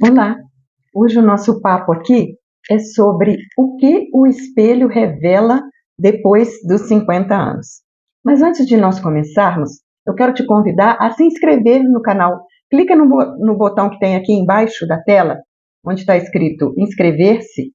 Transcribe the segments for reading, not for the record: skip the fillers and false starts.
Olá! Hoje o nosso papo aqui é sobre o que o espelho revela depois dos 50 anos. Mas antes de nós começarmos, eu quero te convidar a se inscrever no canal. Clica no botão que tem aqui embaixo da tela, onde está escrito inscrever-se.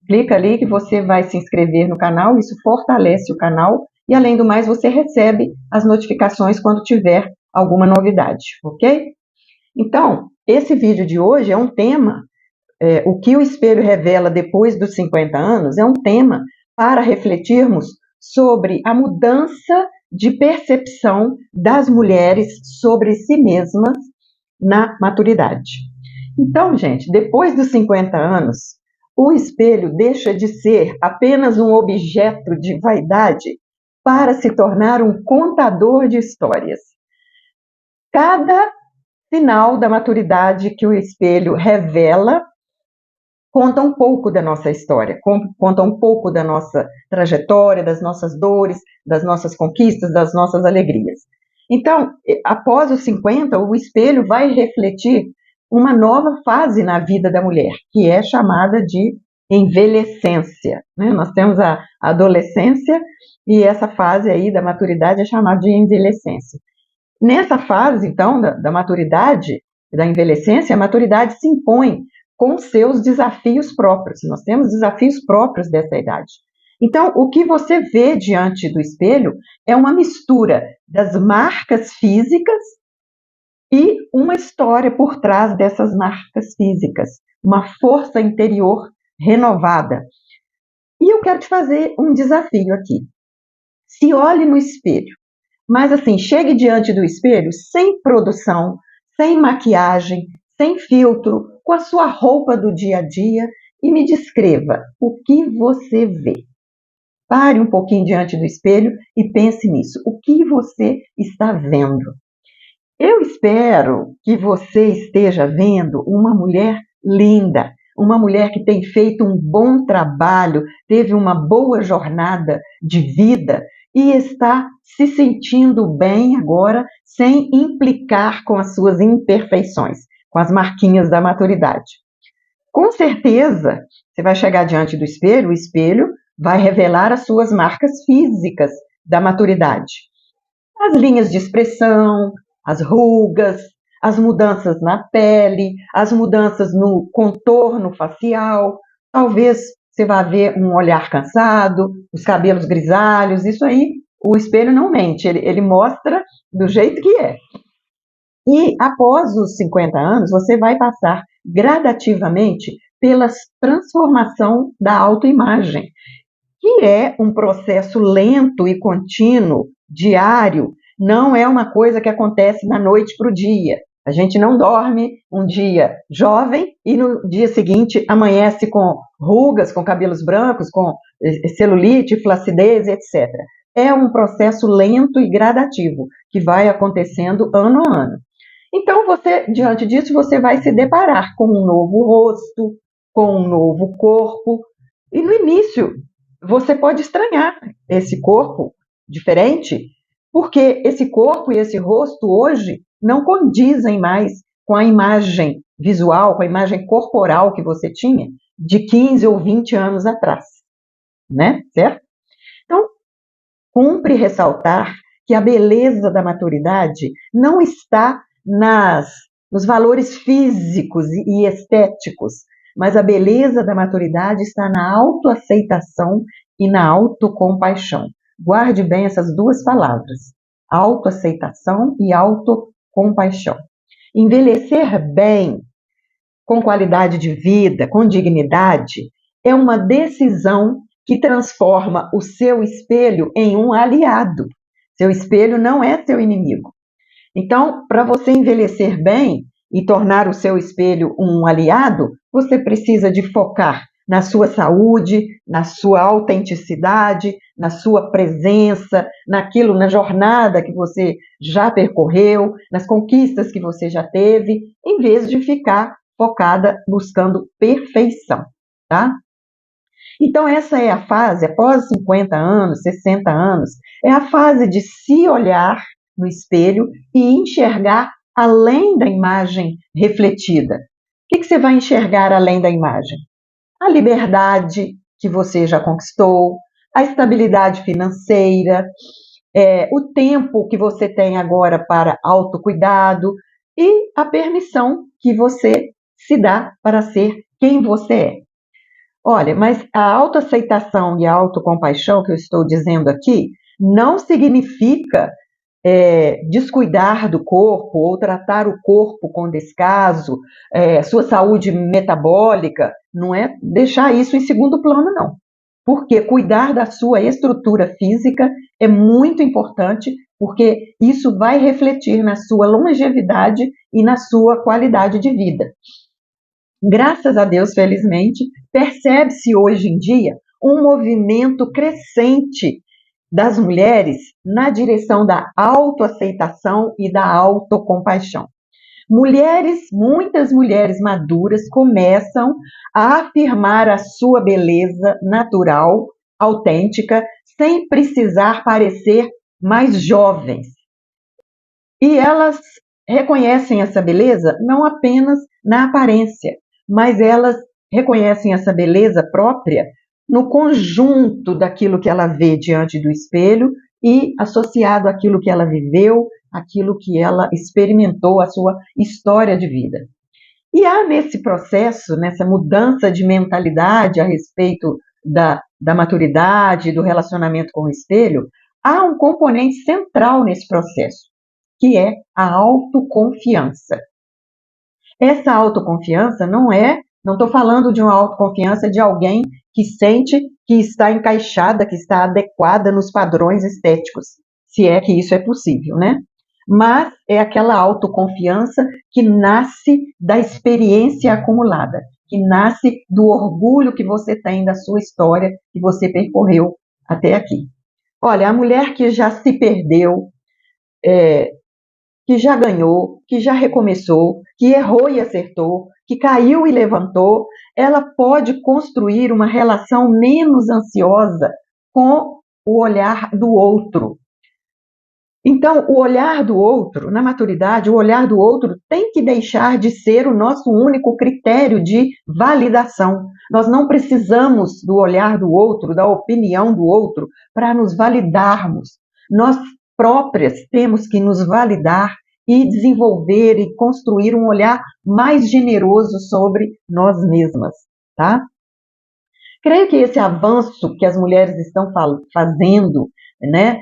Clica ali que você vai se inscrever no canal, isso fortalece o canal e, além do mais, você recebe as notificações quando tiver alguma novidade, ok? Então, esse vídeo de hoje é um tema, o que o espelho revela depois dos 50 anos, é um tema para refletirmos sobre a mudança de percepção das mulheres sobre si mesmas na maturidade. Então, gente, depois dos 50 anos, o espelho deixa de ser apenas um objeto de vaidade para se tornar um contador de histórias. Cada sinal da maturidade que o espelho revela conta um pouco da nossa história, conta um pouco da nossa trajetória, das nossas dores, das nossas conquistas, das nossas alegrias. Então, após os 50, o espelho vai refletir uma nova fase na vida da mulher, que é chamada de envelhecência, né? Nós temos a adolescência e essa fase aí da maturidade é chamada de envelhecência. Nessa fase, então, da maturidade, da envelhecência, a maturidade se impõe com seus desafios próprios. Nós temos desafios próprios dessa idade. Então, o que você vê diante do espelho é uma mistura das marcas físicas e uma história por trás dessas marcas físicas, uma força interior renovada. E eu quero te fazer um desafio aqui. Se olhe no espelho. Mas assim, chegue diante do espelho sem produção, sem maquiagem, sem filtro, com a sua roupa do dia a dia e me descreva o que você vê. Pare um pouquinho diante do espelho e pense nisso. O que você está vendo? Eu espero que você esteja vendo uma mulher linda, uma mulher que tem feito um bom trabalho, teve uma boa jornada de vida e está se sentindo bem agora, sem implicar com as suas imperfeições, com as marquinhas da maturidade. Com certeza, você vai chegar diante do espelho, o espelho vai revelar as suas marcas físicas da maturidade. As linhas de expressão, as rugas, as mudanças na pele, as mudanças no contorno facial, talvez você vá ver um olhar cansado, os cabelos grisalhos, isso aí o espelho não mente, ele mostra do jeito que é. E após os 50 anos, você vai passar gradativamente pela transformação da autoimagem, que é um processo lento e contínuo, diário, não é uma coisa que acontece da noite para o dia. A gente não dorme um dia jovem e no dia seguinte amanhece com rugas, com cabelos brancos, com celulite, flacidez, etc. É um processo lento e gradativo, que vai acontecendo ano a ano. Então, diante disso, você vai se deparar com um novo rosto, com um novo corpo, e no início você pode estranhar esse corpo diferente, porque esse corpo e esse rosto hoje não condizem mais com a imagem visual, com a imagem corporal que você tinha de 15 ou 20 anos atrás, né? Certo? Então, cumpre ressaltar que a beleza da maturidade não está nos valores físicos e estéticos, mas a beleza da maturidade está na autoaceitação e na autocompaixão. Guarde bem essas duas palavras, autoaceitação e autocompaixão. Envelhecer bem, com qualidade de vida, com dignidade, é uma decisão que transforma o seu espelho em um aliado. Seu espelho não é seu inimigo. Então, para você envelhecer bem e tornar o seu espelho um aliado, você precisa de focar na sua saúde, na sua autenticidade, na sua presença, na jornada que você já percorreu, nas conquistas que você já teve, em vez de ficar focada buscando perfeição, tá? Então, essa é a fase, após 50 anos, 60 anos, é a fase de se olhar no espelho e enxergar além da imagem refletida. que você vai enxergar além da imagem? A liberdade que você já conquistou, a estabilidade financeira, o tempo que você tem agora para autocuidado e a permissão que você se dá para ser quem você é. Olha, mas a autoaceitação e a autocompaixão que eu estou dizendo aqui não significa descuidar do corpo ou tratar o corpo com descaso, sua saúde metabólica, não é deixar isso em segundo plano, não. Porque cuidar da sua estrutura física é muito importante, porque isso vai refletir na sua longevidade e na sua qualidade de vida. Graças a Deus, felizmente, percebe-se hoje em dia um movimento crescente das mulheres na direção da autoaceitação e da autocompaixão. Muitas mulheres maduras começam a afirmar a sua beleza natural, autêntica, sem precisar parecer mais jovens. E elas reconhecem essa beleza não apenas na aparência, mas elas reconhecem essa beleza própria no conjunto daquilo que ela vê diante do espelho e associado àquilo que ela viveu, aquilo que ela experimentou, a sua história de vida. E há nesse processo, nessa mudança de mentalidade a respeito da maturidade, do relacionamento com o espelho, há um componente central nesse processo, que é a autoconfiança. Essa autoconfiança não estou falando de uma autoconfiança de alguém que sente que está encaixada, que está adequada nos padrões estéticos, se é que isso é possível, né? Mas é aquela autoconfiança que nasce da experiência acumulada, que nasce do orgulho que você tem da sua história, que você percorreu até aqui. Olha, a mulher que já se perdeu, que já ganhou, que já recomeçou, que errou e acertou, que caiu e levantou, ela pode construir uma relação menos ansiosa com o olhar do outro. Então, o olhar do outro, na maturidade, o olhar do outro tem que deixar de ser o nosso único critério de validação. Nós não precisamos do olhar do outro, da opinião do outro, para nos validarmos. Nós próprias temos que nos validar e desenvolver e construir um olhar mais generoso sobre nós mesmas, tá? Creio que esse avanço que as mulheres estão fazendo, né,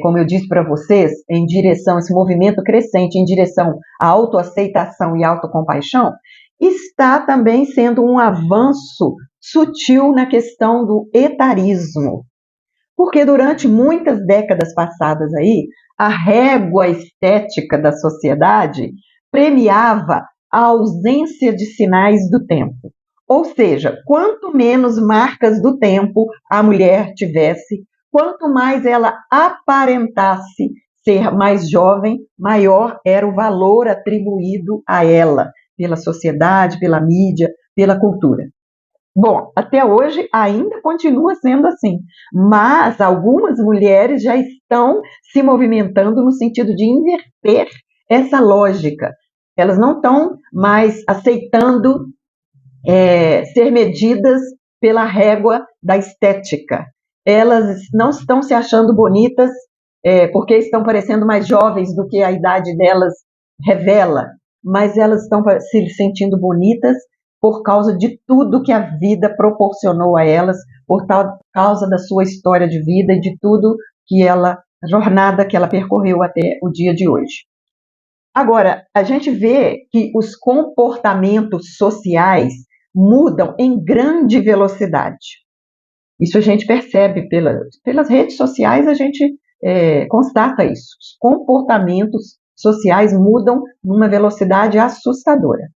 como eu disse para vocês, em direção, esse movimento crescente em direção à autoaceitação e autocompaixão, está também sendo um avanço sutil na questão do etarismo. Porque durante muitas décadas passadas aí, a régua estética da sociedade premiava a ausência de sinais do tempo. Ou seja, quanto menos marcas do tempo a mulher tivesse, quanto mais ela aparentasse ser mais jovem, maior era o valor atribuído a ela pela sociedade, pela mídia, pela cultura. Bom, até hoje ainda continua sendo assim, mas algumas mulheres já estão se movimentando no sentido de inverter essa lógica. Elas não estão mais aceitando ser medidas pela régua da estética. Elas não estão se achando bonitas porque estão parecendo mais jovens do que a idade delas revela, mas elas estão se sentindo bonitas por causa de tudo que a vida proporcionou a elas, por causa da sua história de vida e de tudo que a jornada que ela percorreu até o dia de hoje. Agora, a gente vê que os comportamentos sociais mudam em grande velocidade. Isso a gente percebe pelas redes sociais, a gente constata isso. Os comportamentos sociais mudam numa velocidade assustadora.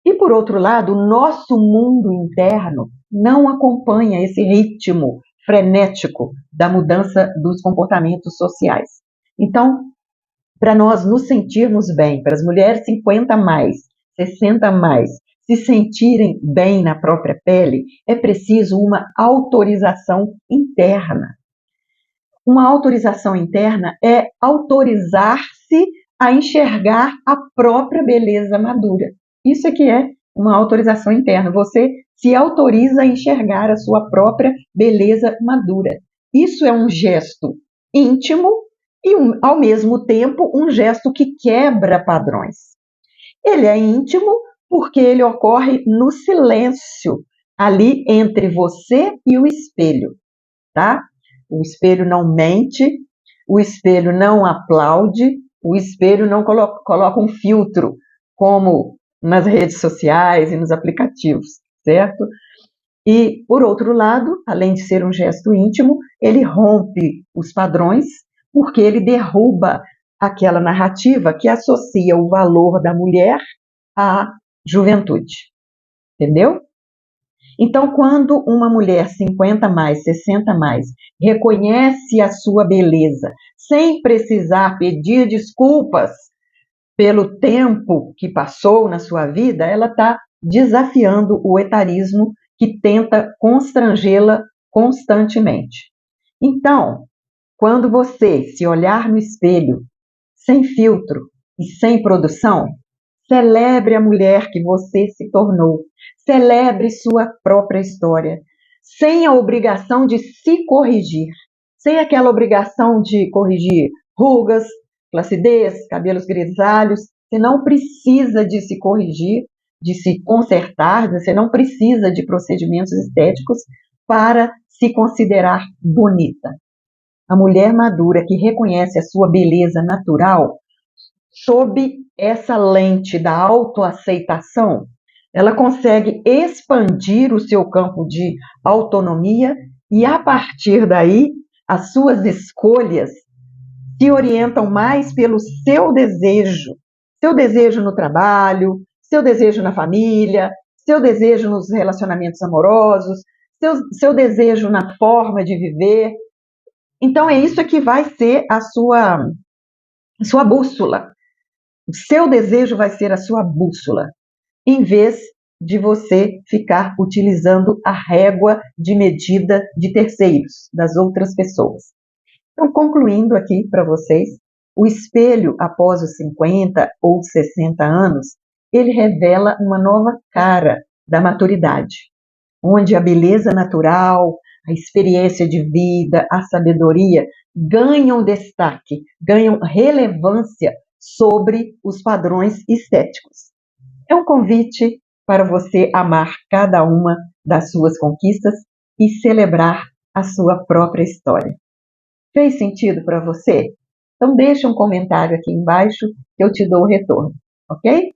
E, por outro lado, o nosso mundo interno não acompanha esse ritmo frenético da mudança dos comportamentos sociais. Então, para nós nos sentirmos bem, para as mulheres 50 mais, 60 mais, se sentirem bem na própria pele, é preciso uma autorização interna. Uma autorização interna é autorizar-se a enxergar a própria beleza madura. Isso é que é uma autorização interna. Você se autoriza a enxergar a sua própria beleza madura. Isso é um gesto íntimo e, ao mesmo tempo, um gesto que quebra padrões. Ele é íntimo porque ele ocorre no silêncio, ali entre você e o espelho, tá? O espelho não mente, o espelho não aplaude, o espelho não coloca um filtro, como nas redes sociais e nos aplicativos, certo? E, por outro lado, além de ser um gesto íntimo, ele rompe os padrões, porque ele derruba aquela narrativa que associa o valor da mulher à juventude. Entendeu? Então, quando uma mulher 50 mais, 60 mais, reconhece a sua beleza, sem precisar pedir desculpas pelo tempo que passou na sua vida, ela está desafiando o etarismo que tenta constrangê-la constantemente. Então, quando você se olhar no espelho, sem filtro e sem produção, celebre a mulher que você se tornou. Celebre sua própria história, sem a obrigação de se corrigir, sem aquela obrigação de corrigir rugas, flacidez, cabelos grisalhos. Você não precisa de se corrigir, de se consertar, você não precisa de procedimentos estéticos para se considerar bonita. A mulher madura que reconhece a sua beleza natural, sob essa lente da autoaceitação, ela consegue expandir o seu campo de autonomia e, a partir daí, as suas escolhas se orientam mais pelo seu desejo no trabalho, seu desejo na família, seu desejo nos relacionamentos amorosos, seu desejo na forma de viver. Então, é isso que vai ser a sua bússola. O seu desejo vai ser a sua bússola, em vez de você ficar utilizando a régua de medida de terceiros, das outras pessoas. Então, concluindo aqui para vocês, o espelho após os 50 ou 60 anos, ele revela uma nova cara da maturidade, onde a beleza natural, a experiência de vida, a sabedoria ganham destaque, ganham relevância sobre os padrões estéticos. É um convite para você amar cada uma das suas conquistas e celebrar a sua própria história. Fez sentido para você? Então deixa um comentário aqui embaixo que eu te dou o retorno, ok?